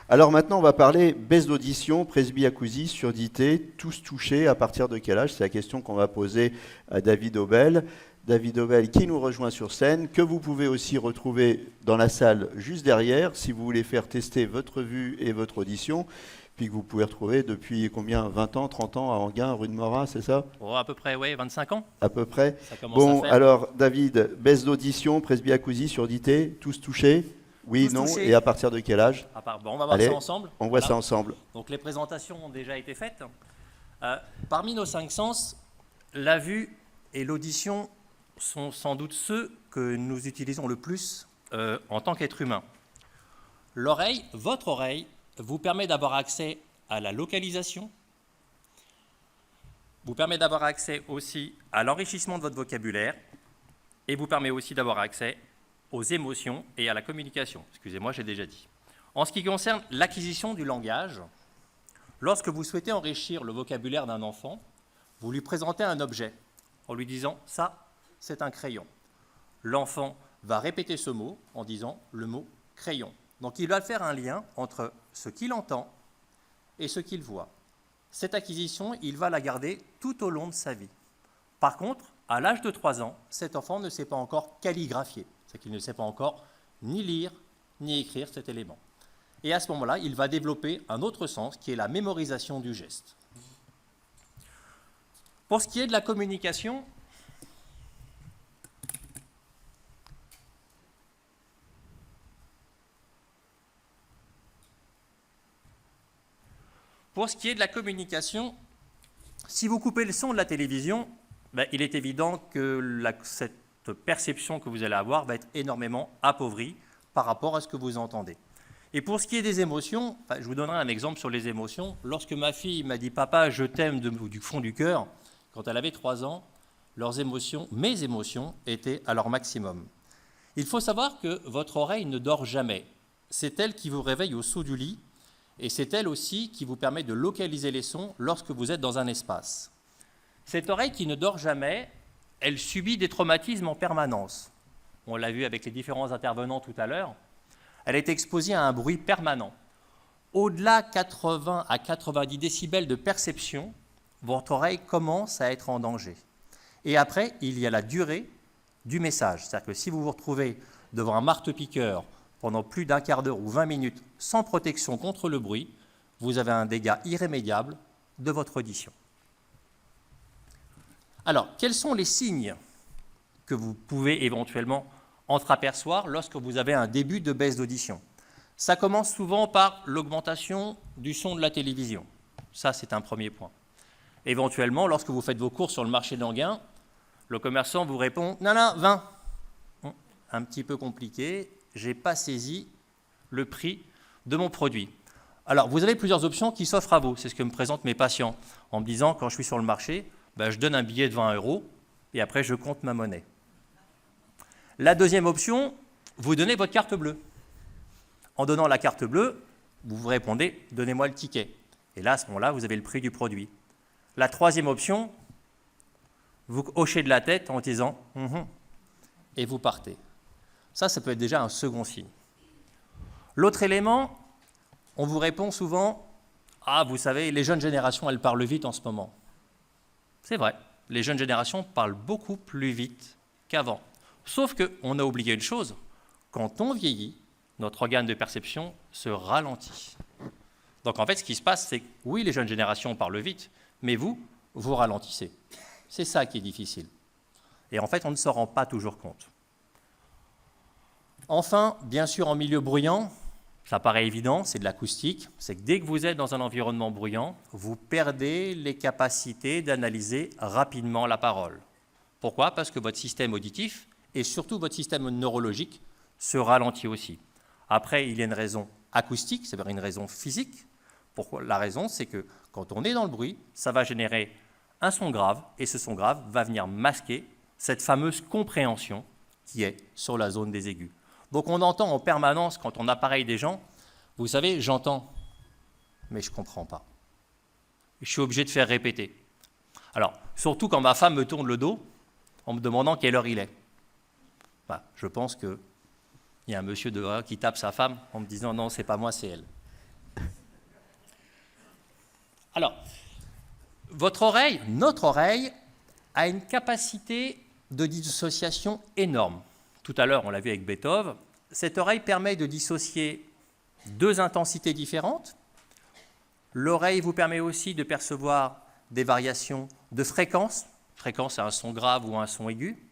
Alors maintenant, on va parler baisse d'audition, presbyacousie, surdité, tous touchés, à partir de quel âge? C'est la question qu'on va poser à David Aubel. David Aubel qui nous rejoint sur scène, que vous pouvez aussi retrouver dans la salle juste derrière, si vous voulez faire tester votre vue et votre audition, puis que vous pouvez retrouver depuis combien? 20 ans, 30 ans à Anguin, rue de Morat, c'est ça? Oh, à peu près, oui, 25 ans. À peu près. Ça commence Bon, à faire. alors David, baisse d'audition, presbyacousie, surdité, tous touchés? Oui, Tous non, touchés. et à partir de quel âge? Bon, on va voir Allez, ça ensemble. on voit Voilà. ça ensemble. Donc les présentations ont déjà été faites. Parmi nos 5 sens, la vue et l'audition sont sans doute ceux que nous utilisons le plus en tant qu'être humain. L'oreille, votre oreille, vous permet d'avoir accès à la localisation, vous permet d'avoir accès aussi à l'enrichissement de votre vocabulaire et vous permet aussi d'avoir accès aux émotions et à la communication. Excusez-moi, j'ai déjà dit. En ce qui concerne l'acquisition du langage, lorsque vous souhaitez enrichir le vocabulaire d'un enfant, vous lui présentez un objet en lui disant « ça, c'est un crayon ». L'enfant va répéter ce mot en disant le mot « crayon ». Donc il va faire un lien entre ce qu'il entend et ce qu'il voit. Cette acquisition, il va la garder tout au long de sa vie. Par contre, à l'âge de 3 ans, cet enfant ne sait pas encore calligraphier. C'est qu'il ne sait pas encore ni lire ni écrire cet élément. Et à ce moment-là, il va développer un autre sens qui est la mémorisation du geste. Pour ce qui est de la communication, si vous coupez le son de la télévision, il est évident que cette perception que vous allez avoir va être énormément appauvrie par rapport à ce que vous entendez. Et pour ce qui est des émotions, je vous donnerai un exemple sur les émotions. Lorsque ma fille m'a dit « Papa, je t'aime » du fond du cœur, quand elle avait 3 ans, mes émotions étaient à leur maximum. Il faut savoir que votre oreille ne dort jamais. C'est elle qui vous réveille au saut du lit et c'est elle aussi qui vous permet de localiser les sons lorsque vous êtes dans un espace. Cette oreille qui ne dort jamais, elle subit des traumatismes en permanence. On l'a vu avec les différents intervenants tout à l'heure. Elle est exposée à un bruit permanent. Au-delà 80 à 90 décibels de perception, votre oreille commence à être en danger. Et après, il y a la durée du message. C'est-à-dire que si vous vous retrouvez devant un marteau-piqueur pendant plus d'un quart d'heure ou 20 minutes sans protection contre le bruit, vous avez un dégât irrémédiable de votre audition. Alors, quels sont les signes que vous pouvez éventuellement entreapercevoir lorsque vous avez un début de baisse d'audition? Ça commence souvent par l'augmentation du son de la télévision. Ça, c'est un premier point. Éventuellement, lorsque vous faites vos courses sur le marché d'Anguin, le commerçant vous répond « Non, non, 20 ». Un petit peu compliqué, je n'ai pas saisi le prix de mon produit. Alors, vous avez plusieurs options qui s'offrent à vous. C'est ce que me présentent mes patients en me disant, quand je suis sur le marché, je donne un billet de 20 € et après, je compte ma monnaie. La deuxième option, vous donnez votre carte bleue. En donnant la carte bleue, vous vous répondez « Donnez-moi le ticket ». Et là, à ce moment-là, vous avez le prix du produit. La troisième option, vous hochez de la tête en disant « et vous partez ». Ça peut être déjà un second signe. L'autre élément, on vous répond souvent « Ah, vous savez, les jeunes générations, elles parlent vite en ce moment ». C'est vrai, les jeunes générations parlent beaucoup plus vite qu'avant. Sauf qu'on a oublié une chose, quand on vieillit, notre organe de perception se ralentit. Donc en fait, ce qui se passe, c'est que oui, les jeunes générations parlent vite, mais vous ralentissez. C'est ça qui est difficile. Et en fait, on ne s'en rend pas toujours compte. Enfin, bien sûr, en milieu bruyant, ça paraît évident, c'est de l'acoustique, c'est que dès que vous êtes dans un environnement bruyant, vous perdez les capacités d'analyser rapidement la parole. Pourquoi? Parce que votre système auditif et surtout votre système neurologique se ralentit aussi. Après, il y a une raison acoustique, c'est-à-dire une raison physique. Pourquoi? La raison, c'est que quand on est dans le bruit, ça va générer un son grave, et ce son grave va venir masquer cette fameuse compréhension qui est sur la zone des aigus. Donc on entend en permanence, quand on appareille des gens, vous savez, j'entends, mais je ne comprends pas. Je suis obligé de faire répéter. Alors, surtout quand ma femme me tourne le dos, en me demandant quelle heure il est. Je pense qu'il y a un monsieur dehors qui tape sa femme en me disant « non, c'est pas moi, c'est elle ». Alors, votre oreille, notre oreille, a une capacité de dissociation énorme. Tout à l'heure, on l'a vu avec Beethoven, cette oreille permet de dissocier deux intensités différentes. L'oreille vous permet aussi de percevoir des variations de fréquence, fréquence à un son grave ou à un son aigu,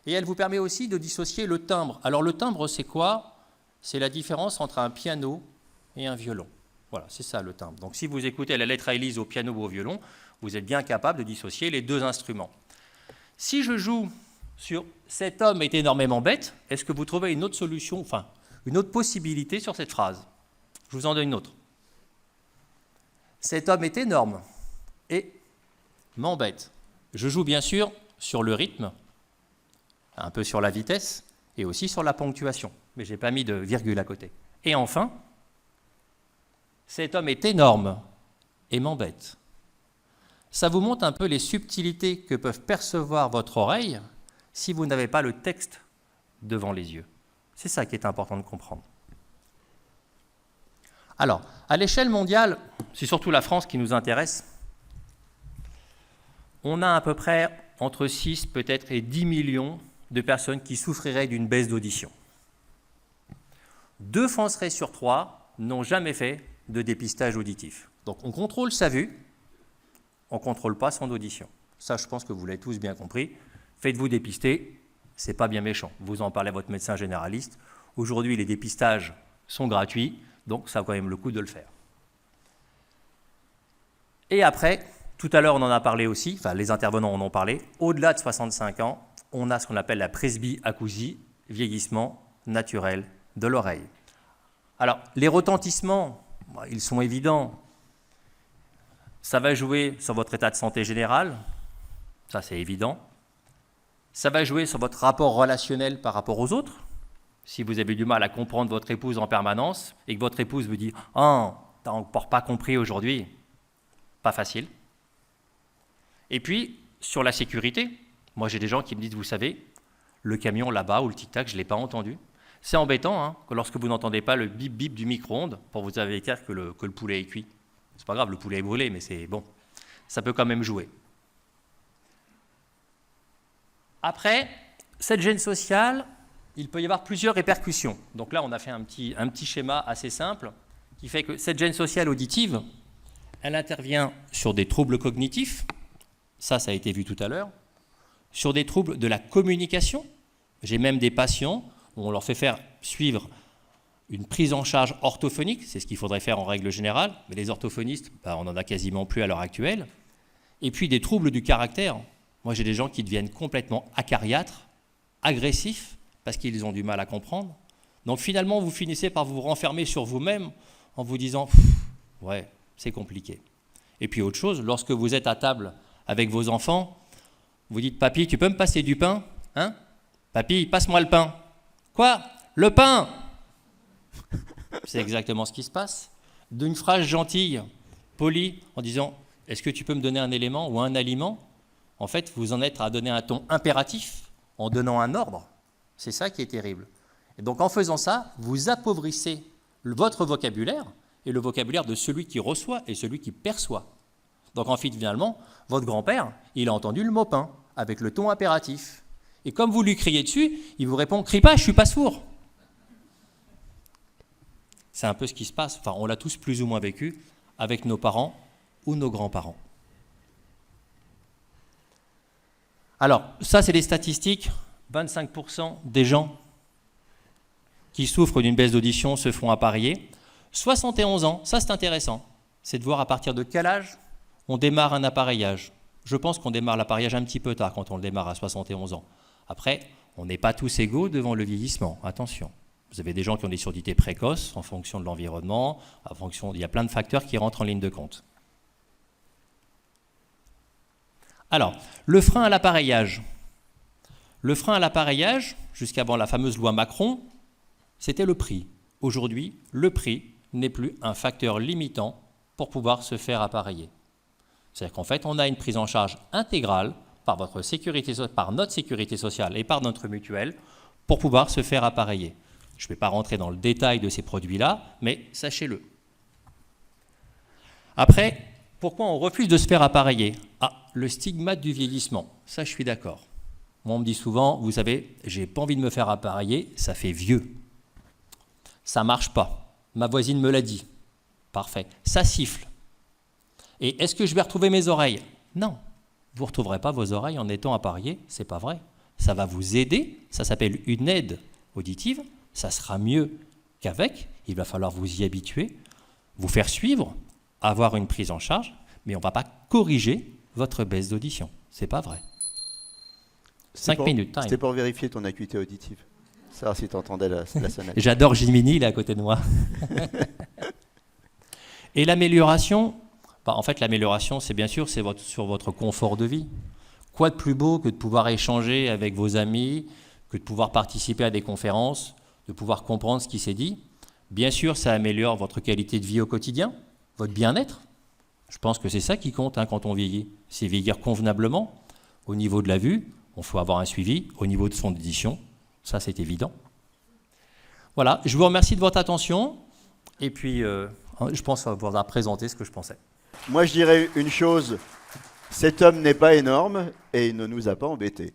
et elle vous permet aussi de dissocier le timbre. Alors le timbre, c'est quoi? C'est la différence entre un piano et un violon. Voilà, c'est ça le timbre. Donc si vous écoutez la lettre à Élise au piano ou au violon, vous êtes bien capable de dissocier les deux instruments. Si je joue sur « cet homme est énormément bête », est-ce que vous trouvez une autre solution, enfin, une autre possibilité sur cette phrase? Je vous en donne une autre. Cet homme est énorme et m'embête. Je joue bien sûr sur le rythme, un peu sur la vitesse et aussi sur la ponctuation, mais je n'ai pas mis de virgule à côté. Et enfin, cet homme est énorme et m'embête. Ça vous montre un peu les subtilités que peuvent percevoir votre oreille si vous n'avez pas le texte devant les yeux. C'est ça qui est important de comprendre. Alors, à l'échelle mondiale, c'est surtout la France qui nous intéresse. On a à peu près entre 6 peut-être et 10 millions de personnes qui souffriraient d'une baisse d'audition. 2 Français sur 3 n'ont jamais fait de dépistage auditif. Donc on contrôle sa vue, on ne contrôle pas son audition. Ça, je pense que vous l'avez tous bien compris. Faites-vous dépister, ce n'est pas bien méchant. Vous en parlez à votre médecin généraliste. Aujourd'hui, les dépistages sont gratuits, donc ça vaut quand même le coup de le faire. Et après, tout à l'heure on en a parlé aussi, enfin les intervenants en ont parlé, au-delà de 65 ans, on a ce qu'on appelle la presbyacousie, vieillissement naturel de l'oreille. Alors, les retentissements, ils sont évidents. Ça va jouer sur votre état de santé général, ça c'est évident. Ça va jouer sur votre rapport relationnel par rapport aux autres. Si vous avez du mal à comprendre votre épouse en permanence et que votre épouse vous dit « Ah, t'as encore pas compris aujourd'hui », pas facile. Et puis, sur la sécurité, moi j'ai des gens qui me disent « Vous savez, le camion là-bas ou le tic-tac, je ne l'ai pas entendu ». C'est embêtant hein, que lorsque vous n'entendez pas le bip-bip du micro-ondes pour vous avertir que le poulet est cuit. C'est pas grave, le poulet est brûlé, mais c'est bon. Ça peut quand même jouer. Après, cette gêne sociale, il peut y avoir plusieurs répercussions. Donc là, on a fait un petit schéma assez simple qui fait que cette gêne sociale auditive, elle intervient sur des troubles cognitifs, ça a été vu tout à l'heure, sur des troubles de la communication. J'ai même des patients où on leur fait faire suivre une prise en charge orthophonique, c'est ce qu'il faudrait faire en règle générale, mais les orthophonistes, on n'en a quasiment plus à l'heure actuelle. Et puis des troubles du caractère. Moi, j'ai des gens qui deviennent complètement acariâtres, agressifs, parce qu'ils ont du mal à comprendre. Donc finalement, vous finissez par vous renfermer sur vous-même en vous disant « ouais, c'est compliqué ». Et puis autre chose, lorsque vous êtes à table avec vos enfants, vous dites « Papy, tu peux me passer du pain hein? Papy, passe-moi le pain. » Quoi? Le pain? C'est exactement ce qui se passe. D'une phrase gentille, polie, en disant « Est-ce que tu peux me donner un élément ou un aliment ?» En fait, vous en êtes à donner un ton impératif en donnant un ordre. C'est ça qui est terrible. Et donc en faisant ça, vous appauvrissez votre vocabulaire et le vocabulaire de celui qui reçoit et celui qui perçoit. Donc en fait, finalement, votre grand-père, il a entendu le mot pain avec le ton impératif. Et comme vous lui criez dessus, il vous répond « Crie pas, je suis pas sourd ». C'est un peu ce qui se passe. Enfin, on l'a tous plus ou moins vécu avec nos parents ou nos grands-parents. Alors, ça, c'est des statistiques. 25% des gens qui souffrent d'une baisse d'audition se font appareiller. 71 ans, ça c'est intéressant. C'est de voir à partir de quel âge on démarre un appareillage. Je pense qu'on démarre l'appareillage un petit peu tard quand on le démarre à 71 ans. Après, on n'est pas tous égaux devant le vieillissement. Attention. Vous avez des gens qui ont des surdités précoces en fonction de l'environnement, il y a plein de facteurs qui rentrent en ligne de compte. Alors, le frein à l'appareillage. Le frein à l'appareillage, jusqu'avant la fameuse loi Macron, c'était le prix. Aujourd'hui, le prix n'est plus un facteur limitant pour pouvoir se faire appareiller. C'est-à-dire qu'en fait, on a une prise en charge intégrale par notre sécurité sociale et par notre mutuelle pour pouvoir se faire appareiller. Je ne vais pas rentrer dans le détail de ces produits-là, mais sachez-le. Après, Pourquoi on refuse de se faire appareiller? Ah, le stigmate du vieillissement, ça je suis d'accord. Moi on me dit souvent, vous savez, j'ai pas envie de me faire appareiller, ça fait vieux. Ça marche pas. Ma voisine me l'a dit. Parfait. Ça siffle. Et est-ce que je vais retrouver mes oreilles? Non. Vous ne retrouverez pas vos oreilles en étant appareillé, c'est pas vrai. Ça va vous aider, ça s'appelle une aide auditive, ça sera mieux qu'avec, il va falloir vous y habituer, vous faire suivre, avoir une prise en charge, mais on ne va pas corriger votre baisse d'audition. C'est pas vrai. 5 minutes. Time. C'était pour vérifier ton acuité auditive. Savoir si tu entendais la sonnette. J'adore Jiminy, il est à côté de moi. Et l'amélioration, en fait l'amélioration, c'est bien sûr sur votre confort de vie. Quoi de plus beau que de pouvoir échanger avec vos amis, que de pouvoir participer à des conférences, de pouvoir comprendre ce qui s'est dit. Bien sûr, ça améliore votre qualité de vie au quotidien, votre bien-être. Je pense que c'est ça qui compte quand on vieillit. C'est vieillir convenablement. Au niveau de la vue, il faut avoir un suivi. Au niveau de son audition, ça c'est évident. Voilà, je vous remercie de votre attention. Et puis, je pense avoir présenté ce que je pensais. Moi, je dirais une chose. Cet homme n'est pas énorme et il ne nous a pas embêtés.